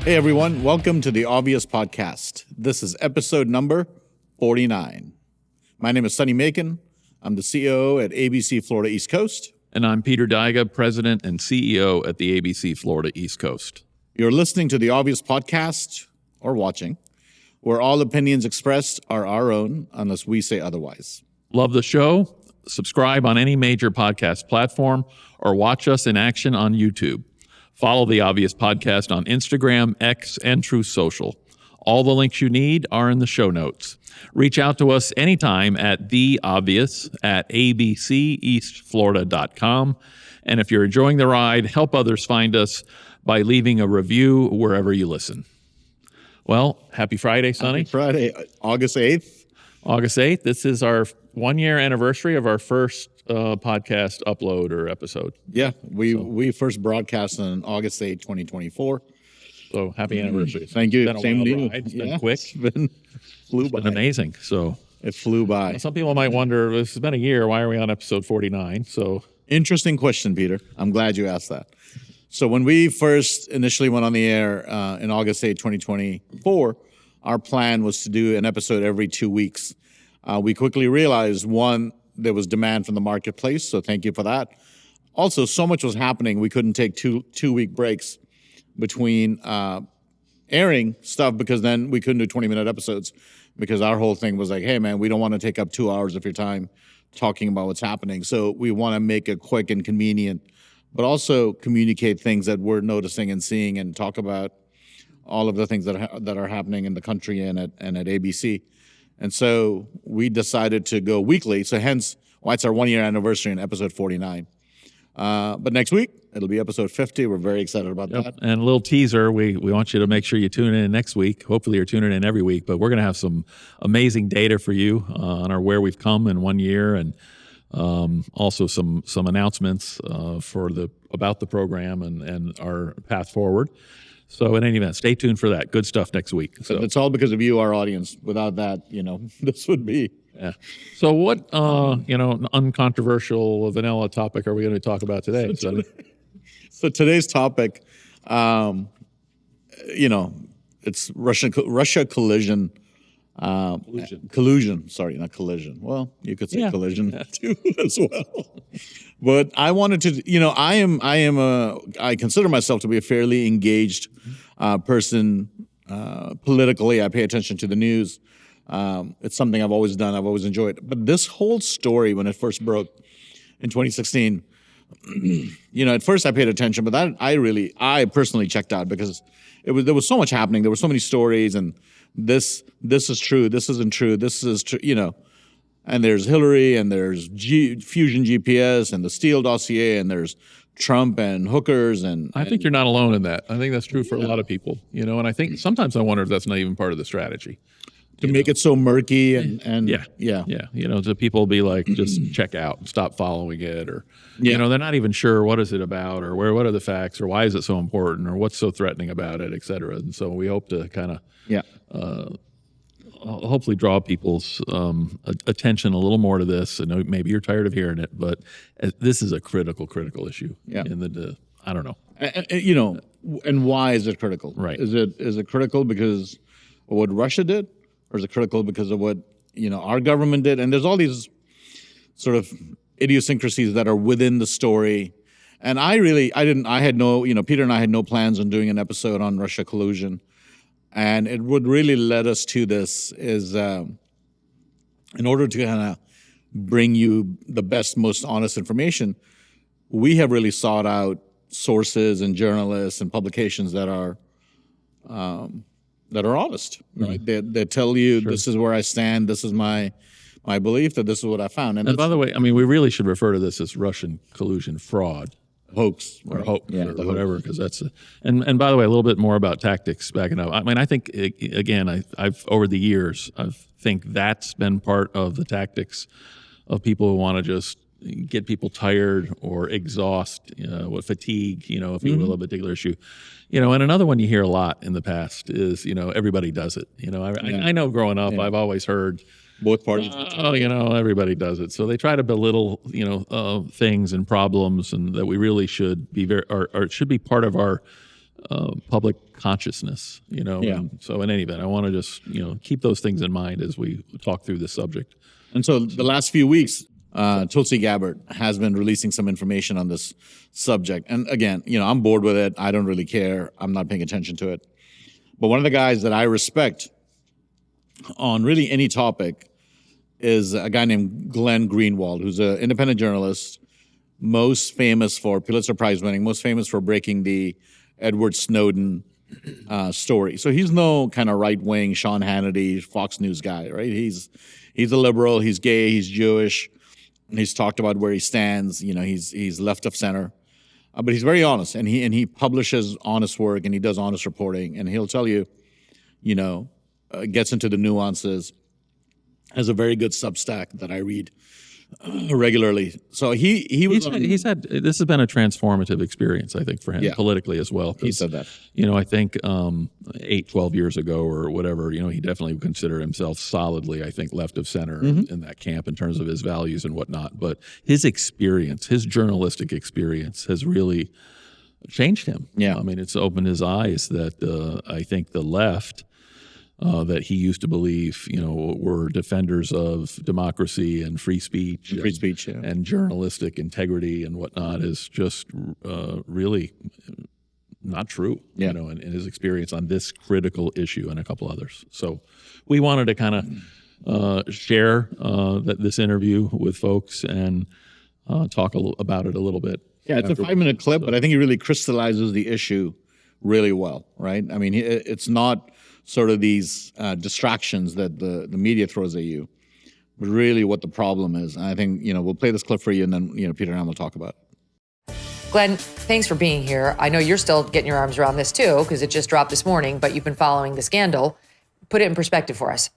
Hey everyone, welcome to the Obvious Podcast. This is episode number 49. My name is Sonny Megyn. I'm the CEO at ABC Florida East Coast. And I'm Peter Daiga, President and CEO at the ABC Florida East Coast. You're listening to the Obvious Podcast, or watching, where all opinions expressed are our own unless we say otherwise. Love the show? Subscribe on any major podcast platform or watch us in action on YouTube. Follow the Obvious Podcast on Instagram, X, and Truth Social. All the links you need are in the show notes. Reach out to us anytime at theobvious@abceastflorida.com. And if you're enjoying the ride, help others find us by leaving a review wherever you listen. Well, happy Friday, Sonny. Happy Friday, August 8th. August 8th. This is our 1-year anniversary of our first podcast upload or episode. Yeah, we first broadcast on August 8th, 2024. So happy anniversary. Thank you. It's been a Same to wild you. ride. It's been quick. Flew It's by. been amazing. So It flew by. some people might wonder, this has been a year. Why are we on episode 49? So Interesting question, Peter. I'm glad you asked that. So when we first initially went on the air in August 8, 2024, our plan was to do an episode every 2 weeks. We quickly realized, one, there was demand from the marketplace, so thank you for that. Also, so much was happening, we couldn't take two-week breaks between airing stuff because then we couldn't do 20-minute episodes because our whole thing was like, hey, man, we don't want to take up 2 hours of your time talking about what's happening. So we want to make it quick and convenient, but also communicate things that we're noticing and seeing and talk about all of the things that are happening in the country and at ABC. And so we decided to go weekly. So hence why it's our 1-year anniversary in episode 49. But next week, it'll be episode 50. We're very excited about that. And a little teaser, we want you to make sure you tune in next week. Hopefully you're tuning in every week, but we're going to have some amazing data for you on our where we've come in 1 year, and also some announcements about the program and our path forward. So in any event, stay tuned for that. Good stuff next week. So It's all because of you, our audience. Without that, this would be. yeah. So what uncontroversial vanilla topic are we going to talk about today? So today's topic, it's Russia collusion. Collusion. Sorry, not collision. Well, you could say collision too as well. But I wanted to, I consider myself to be a fairly engaged person politically. I pay attention to the news. It's something I've always done. I've always enjoyed. But this whole story, when it first broke in 2016, at first I paid attention, but I personally checked out because there was so much happening. There were so many stories, and this is true, this isn't true, this is true, and there's Hillary, and there's Fusion GPS, and the Steele dossier, and there's Trump and hookers, and I think you're not alone in that. I think that's true for a lot of people, and I think sometimes I wonder if that's not even part of the strategy. To make it so murky and Yeah. So people be like, just check out and stop following it, or they're not even sure what is it about, or what are the facts, or why is it so important, or what's so threatening about it, et cetera. And so we hope to kind of hopefully draw people's attention a little more to this. I know maybe you're tired of hearing it, but this is a critical issue. Yeah. I don't know. And why is it critical? Right. Is it critical because of what Russia did? Or is it critical because of what, our government did? And there's all these sort of idiosyncrasies that are within the story. And Peter and I had no plans on doing an episode on Russia collusion. And it would really led us to this is in order to kind of bring you the best, most honest information, we have really sought out sources and journalists and publications that are honest, right? They tell you this is where I stand, this is my belief, that this is what I found. And by the way, we really should refer to this as Russian collusion fraud. Hoax. Or right? hoax or whatever, because that's and by the way, a little bit more about tactics backing up. I think, again, I've over the years, I think that's been part of the tactics of people who want to just get people tired or exhaust, with fatigue, if you will, a particular issue. And another one you hear a lot in the past is, everybody does it. I know growing up, I've always heard both parties. Everybody does it. So they try to belittle, things and problems, and that we really should be or it should be part of our public consciousness, Yeah. And so in any event, I want to just, keep those things in mind as we talk through this subject. And so the last few weeks, Tulsi Gabbard has been releasing some information on this subject. And again, I'm bored with it. I don't really care. I'm not paying attention to it. But one of the guys that I respect on really any topic is a guy named Glenn Greenwald, who's an independent journalist, most famous for Pulitzer Prize winning, most famous for breaking the Edward Snowden story. So he's no kind of right-wing Sean Hannity, Fox News guy, right? He's a liberal, he's gay, he's Jewish, and he's talked about where he stands. He's left of center. But he's very honest, and he publishes honest work, and he does honest reporting, and he'll tell you, gets into the nuances, has a very good Substack that I read regularly. So he's had this has been a transformative experience, I think, for him politically as well. He said that. I think 12 years ago or whatever, he definitely would consider himself solidly, I think, left of center in that camp in terms of his values and whatnot. But his experience, his journalistic experience, has really changed him. Yeah. I mean, it's opened his eyes that I think the left, that he used to believe, were defenders of democracy and free speech, and journalistic integrity and whatnot, is just really not true. In his experience on this critical issue and a couple others. So we wanted to kind of share this interview with folks and talk about it a little bit. Yeah, it's a 5-minute clip, but I think it really crystallizes the issue really well, right? I mean, it's not sort of these distractions that the media throws at you, but really what the problem is. And I think, we'll play this clip for you, and then, Peter and I will talk about it. Glenn, thanks for being here. I know you're still getting your arms around this too, because it just dropped this morning, but you've been following the scandal. Put it in perspective for us.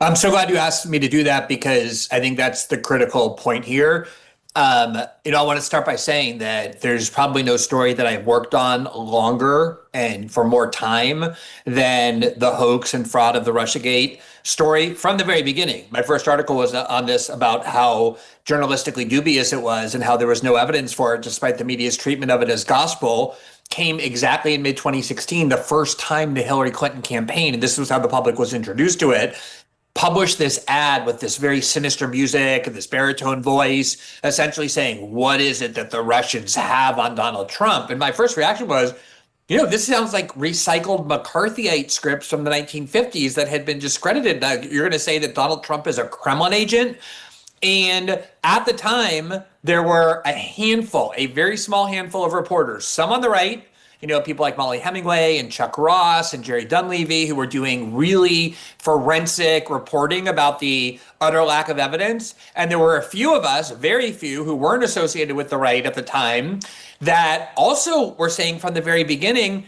I'm so glad you asked me to do that, because I think that's the critical point here. I want to start by saying that there's probably no story that I've worked on longer and for more time than the hoax and fraud of the Russiagate story from the very beginning. My first article was on this, about how journalistically dubious it was and how there was no evidence for it, despite the media's treatment of it as gospel. Came exactly in mid-2016, the first time the Hillary Clinton campaign, and this was how the public was introduced to it, published this ad with this very sinister music and this baritone voice, essentially saying, what is it that the Russians have on Donald Trump? And my first reaction was, this sounds like recycled McCarthyite scripts from the 1950s that had been discredited. Now, you're going to say that Donald Trump is a Kremlin agent? And at the time, there were a very small handful of reporters, some on the right, people like Molly Hemingway and Chuck Ross and Jerry Dunleavy, who were doing really forensic reporting about the utter lack of evidence. And there were a few of us, very few, who weren't associated with the right at the time, that also were saying from the very beginning,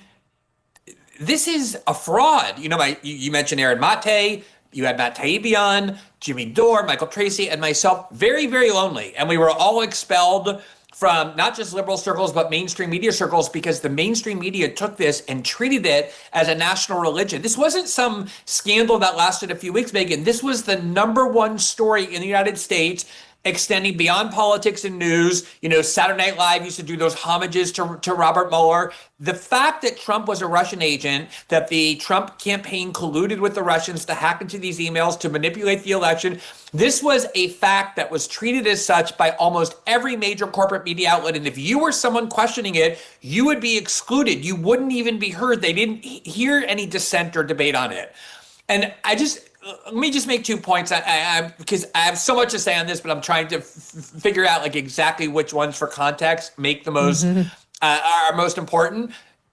this is a fraud. You mentioned Aaron Mate, you had Matt Taibbi on, Jimmy Dore, Michael Tracy, and myself, very, very lonely. And we were all expelled from not just liberal circles, but mainstream media circles, because the mainstream media took this and treated it as a national religion. This wasn't some scandal that lasted a few weeks, Megyn. This was the #1 story in the United States, extending beyond politics and news. Saturday Night Live used to do those homages to Robert Mueller. The fact that Trump was a Russian agent, that the Trump campaign colluded with the Russians to hack into these emails to manipulate the election, this was a fact that was treated as such by almost every major corporate media outlet. And if you were someone questioning it, you would be excluded. You wouldn't even be heard. They didn't hear any dissent or debate on it. And let me just make 2 points, because I have so much to say on this, but I'm trying to figure out exactly which ones for context make the most are most important.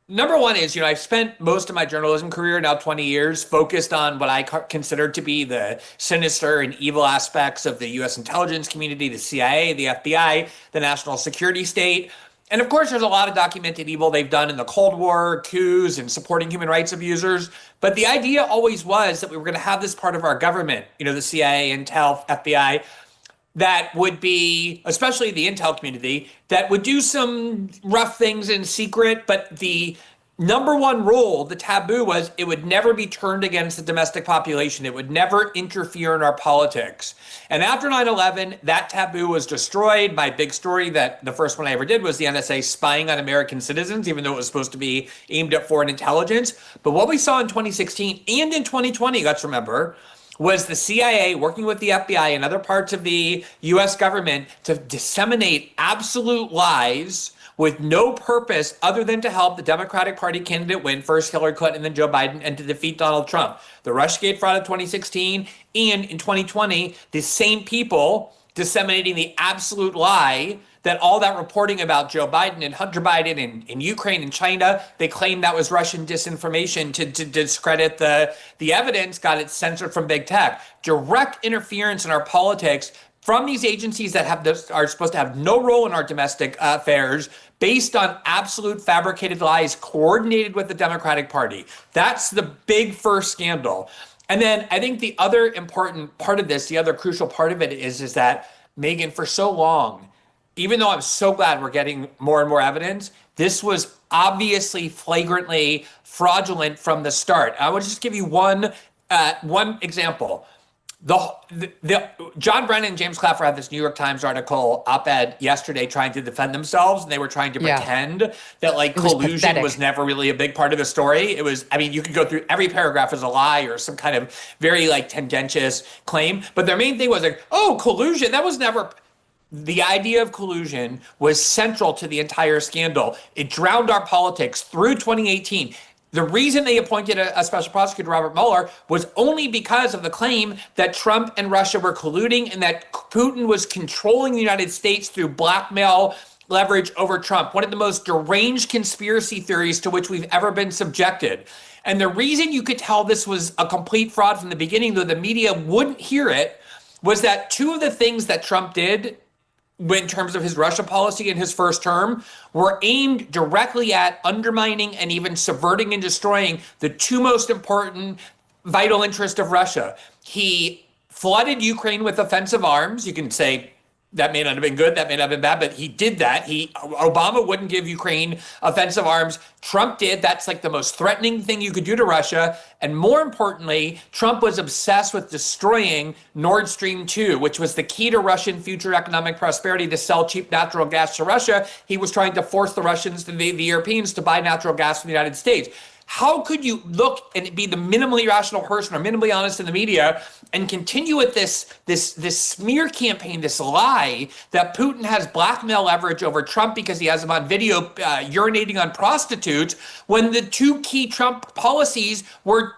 Number one is, I've spent most of my journalism career, now 20 years, focused on what I consider to be the sinister and evil aspects of the U.S. intelligence community, the CIA, the FBI, the national security state. And of course, there's a lot of documented evil they've done in the Cold War, coups, and supporting human rights abusers. But the idea always was that we were going to have this part of our government, the CIA, Intel, FBI, that would be, especially the Intel community, that would do some rough things in secret, but the number one rule, the taboo was it would never be turned against the domestic population. It would never interfere in our politics. And after 9/11, that taboo was destroyed. My big story, that the first one I ever did, was the NSA spying on American citizens, even though it was supposed to be aimed at foreign intelligence. But what we saw in 2016 and in 2020, let's remember, was the CIA working with the FBI and other parts of the US government to disseminate absolute lies with no purpose other than to help the Democratic Party candidate win, first Hillary Clinton and then Joe Biden, and to defeat Donald Trump. The Russiagate fraud of 2016 and in 2020, the same people disseminating the absolute lie that all that reporting about Joe Biden and Hunter Biden in Ukraine and China, they claimed that was Russian disinformation to discredit the evidence, got it censored from big tech. Direct interference in our politics from these agencies that are supposed to have no role in our domestic affairs, based on absolute fabricated lies coordinated with the Democratic Party. That's the big first scandal. And then I think the other important part of this, the other crucial part of it is that, Megyn, for so long, even though I'm so glad we're getting more and more evidence, this was obviously flagrantly fraudulent from the start. I would just give you one example. John Brennan and James Clapper had this New York Times article op-ed yesterday trying to defend themselves, and they were trying to pretend that like collusion was never really a big part of the story. It was, I mean, you could go through every paragraph as a lie or some kind of very like tendentious claim, but their main thing was like, oh, collusion, that was never. The idea of collusion was central to the entire scandal. It drowned our politics through 2018. The reason they appointed a special prosecutor, Robert Mueller, was only because of the claim that Trump and Russia were colluding and that Putin was controlling the United States through blackmail leverage over Trump. One of the most deranged conspiracy theories to which we've ever been subjected. And the reason you could tell this was a complete fraud from the beginning, though the media wouldn't hear it, was that two of the things that Trump did in terms of his Russia policy in his first term were aimed directly at undermining and even subverting and destroying the two most important vital interests of Russia. He flooded Ukraine with offensive arms. You can say that may not have been good, that may not have been bad, but he did that. Obama wouldn't give Ukraine offensive arms. Trump did. That's like the most threatening thing you could do to Russia. And more importantly, Trump was obsessed with destroying Nord Stream 2, which was the key to Russian future economic prosperity, to sell cheap natural gas to Russia. He was trying to force the Russians, the Europeans, to buy natural gas from the United States. How could you look and be the minimally rational person or minimally honest in the media and continue with this smear campaign, this lie that Putin has blackmail leverage over Trump because he has him on video urinating on prostitutes, when the two key Trump policies were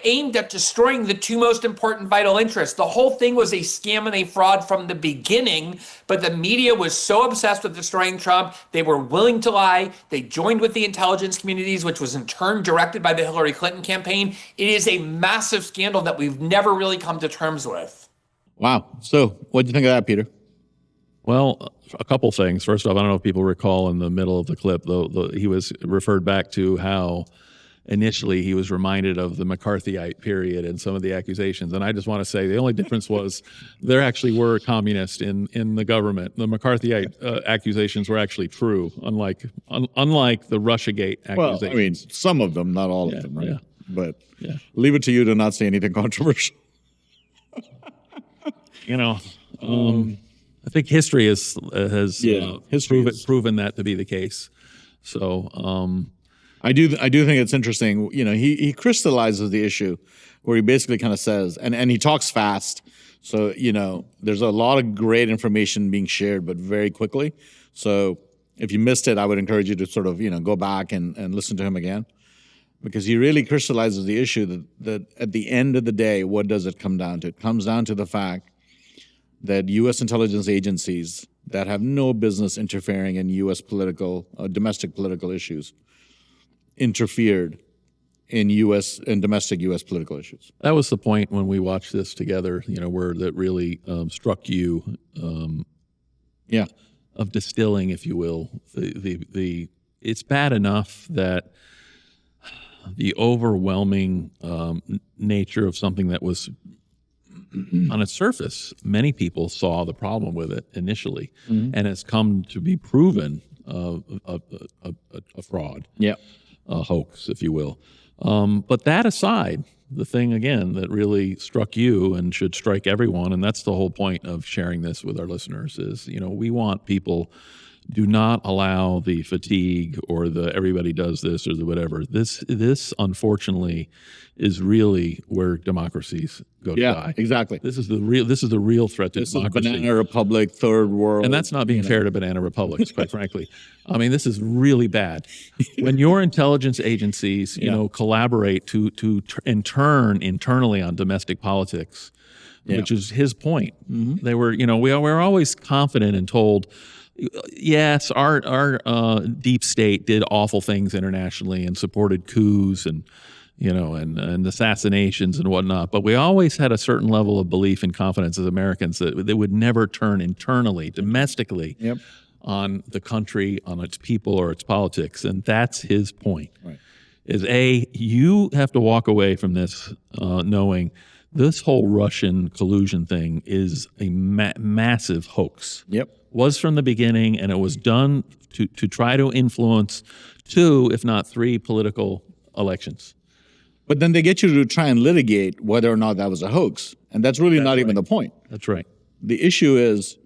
aimed at destroying the two most important vital interests? The whole thing was a scam and a fraud from the beginning, but the media was so obsessed with destroying Trump, they were willing to lie. They joined with the intelligence communities, which was in turn directed by the Hillary Clinton campaign. It is a massive scandal that we've never really come to terms with. Wow. So what do you think of that, Peter? Well, a couple things. First off, I don't know if people recall in the middle of the clip, though, he was referred back to how initially he was reminded of the McCarthyite period and some of the accusations. And I just want to say the only difference was there actually were communists in the government. The McCarthyite accusations were actually true, unlike the Russiagate accusations. Well, I mean, some of them, not all of them, right? Yeah. But leave it to you to not say anything controversial. You know, I think history has proven that to be the case. So I do think it's interesting. You know, he crystallizes the issue where he basically kind of says, and he talks fast. So, you know, there's a lot of great information being shared, but very quickly. So if you missed it, I would encourage you to sort of, you know, go back and listen to him again, because he really crystallizes the issue that at the end of the day, what does it come down to? It comes down to the fact that U.S. intelligence agencies that have no business interfering in U.S. political, domestic political issues, interfered in U.S. and domestic U.S. political issues. that was the point when we watched this together, you know, where that really struck you of distilling, if you will. It's bad enough that the overwhelming nature of something that was on its surface, many people saw the problem with it initially, and it's come to be proven a fraud. Yeah. hoax, if you will. But that aside, the thing again that really struck you and should strike everyone, and that's the whole point of sharing this with our listeners, is we want people. Do not allow the fatigue or the everybody does this or the whatever. This unfortunately is really where democracies go to die. Exactly. This is the real threat to democracy. Banana Republic, third world. And that's not being fair to banana republics, quite frankly. I mean, this is really bad. When your intelligence agencies, collaborate to turn internally on domestic politics, which is his point. They were, we were always confident and told, yes, our deep state did awful things internationally and supported coups and and assassinations and whatnot. But we always had a certain level of belief and confidence as Americans that they would never turn internally, domestically, on the country, on its people or its politics. And that's his point. Right. Is you have to walk away from this knowing this whole Russian collusion thing is a massive hoax. Yep. Was from the beginning, and it was done to try to influence 2, if not 3, political elections. But then they get you to try and litigate whether or not that was a hoax, and that's really not even the point. That's right. The issue is,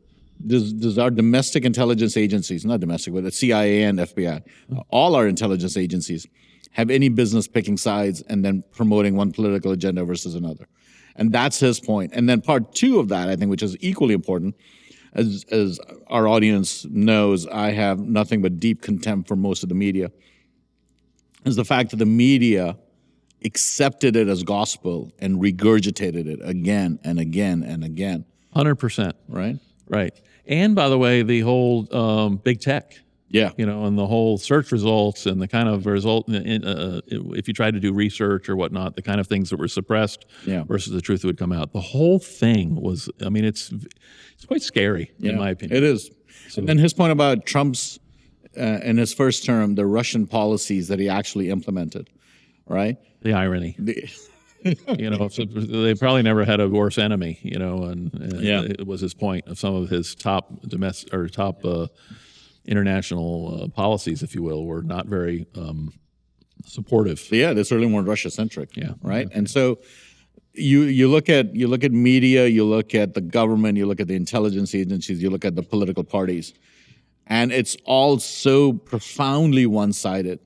does our domestic intelligence agencies, not domestic, but the CIA and FBI, all our intelligence agencies, have any business picking sides and then promoting one political agenda versus another? And that's his point. And then part 2 of that, I think, which is equally important, as our audience knows, I have nothing but deep contempt for most of the media, is the fact that the media accepted it as gospel and regurgitated it again and again and again. 100%. Right? Right. And by the way, the whole big tech. Yeah. And the whole search results and the kind of result, if you tried to do research or whatnot, the kind of things that were suppressed versus the truth that would come out. The whole thing was, I mean, it's quite scary, in my opinion. It is. So, and then his point about Trump's, in his first term, the Russian policies that he actually implemented, right? The irony. So they probably never had a worse enemy, and it was his point of some of his top domestic or top international policies, if you will, were not very supportive. Yeah, they certainly weren't Russia-centric. Yeah, right. And so you look at media, you look at the government, you look at the intelligence agencies, you look at the political parties, and it's all so profoundly one-sided.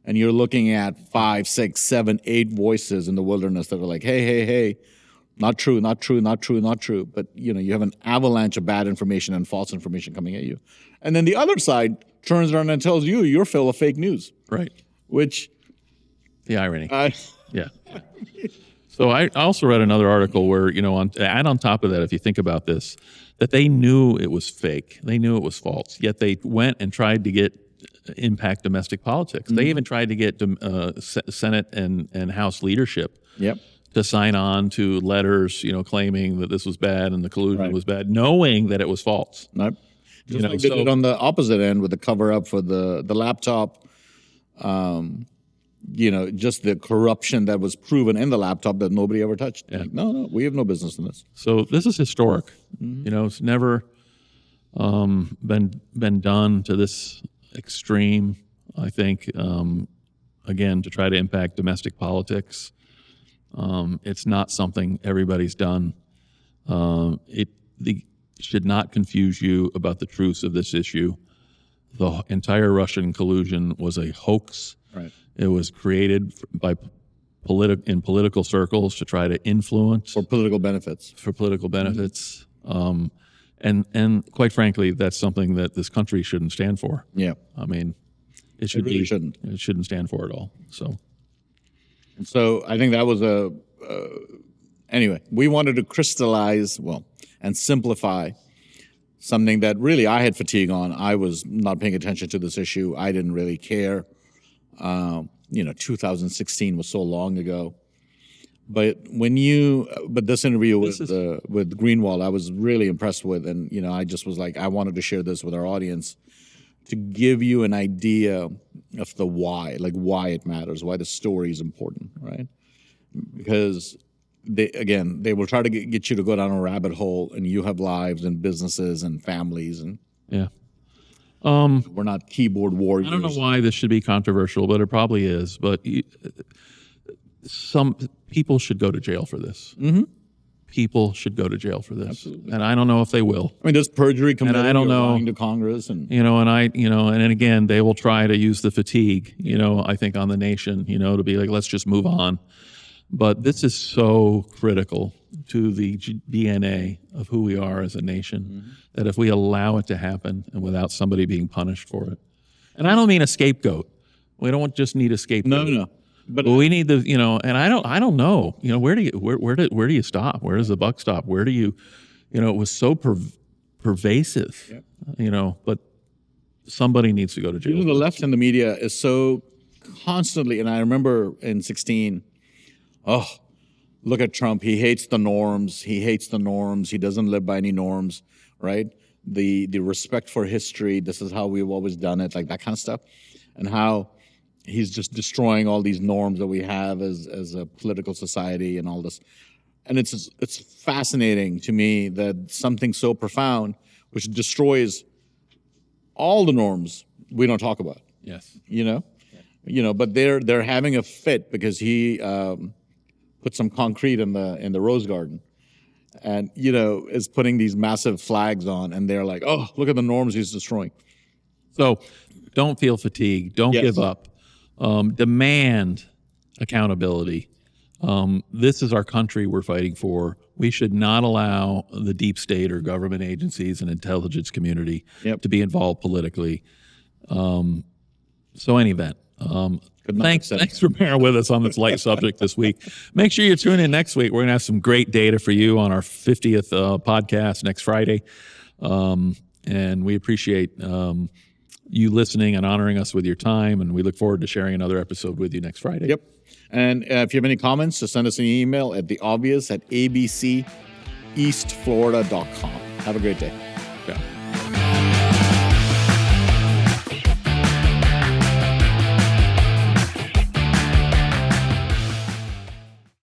And you're looking at 5, 6, 7, 8 voices in the wilderness that are like, hey, not true, not true, not true, not true. But you have an avalanche of bad information and false information coming at you. And then the other side turns around and tells you you're full of fake news. Right. Which the irony. Yeah. So I also read another article where, on top of that, if you think about this, that they knew it was fake. They knew it was false. Yet they went and tried to impact domestic politics. They even tried to get Senate and House leadership to sign on to letters, claiming that this was bad and the collusion was bad, knowing that it was false. Nope. Just like they did on the opposite end with the cover-up for the laptop, just the corruption that was proven in the laptop that nobody ever touched. Yeah. Like, no, we have no business in this. So this is historic. It's never been done to this extreme, I think, again, to try to impact domestic politics. It's not something everybody's done. It should not confuse you about the truths of this issue. The entire Russian collusion was a hoax. Right. It was created by in political circles to try to influence. For political benefits. And quite frankly, that's something that this country shouldn't stand for. Yeah. I mean, it shouldn't. It shouldn't stand for it all. So I think that was anyway, we wanted to crystallize, and simplify something that really I had fatigue on. I was not paying attention to this issue. I didn't really care. 2016 was so long ago. But this interview with Greenwald, I was really impressed with, and I just was like, I wanted to share this with our audience to give you an idea of the why, like why it matters, why the story is important, right? Because they will try to get you to go down a rabbit hole, and you have lives and businesses and families and We're not keyboard warriors. I don't know why this should be controversial, but it probably is. But some people should go to jail for this. Mm-hmm. People should go to jail for this, Absolutely. and I don't know if they will. I mean, there's perjury committed. I don't know. Lying to Congress, and And again, they will try to use the fatigue, I think on the nation, to be like, let's just move on. But this is so critical to the DNA of who we are as a nation that if we allow it to happen and without somebody being punished for it, and I don't mean a scapegoat. We don't just need a scapegoat. no. But we need the, and I don't know, where do you stop? Where does the buck stop? Where do you, it was so pervasive, but somebody needs to go to jail. The left and the media is so constantly, and I remember in 2016, look at Trump. He hates the norms. He doesn't live by any norms, right? The respect for history. This is how we've always done it, like that kind of stuff. And how he's just destroying all these norms that we have as a political society and all this. And it's fascinating to me that something so profound, which destroys all the norms, we don't talk about. Yes. But they're having a fit because he put some concrete in the rose garden, and is putting these massive flags on, and they're like, oh, look at the norms he's destroying. So don't feel fatigued. Don't give up. Demand accountability. This is our country we're fighting for. We should not allow the deep state or government agencies and intelligence community to be involved politically. So any event. Thanks for bearing with us on this light subject this week. Make sure you tune in next week. We're going to have some great data for you on our 50th podcast next Friday. And we appreciate you listening and honoring us with your time. And we look forward to sharing another episode with you next Friday. Yep. And if you have any comments, just send us an email at theobvious@abceastflorida.com. Have a great day. Yeah.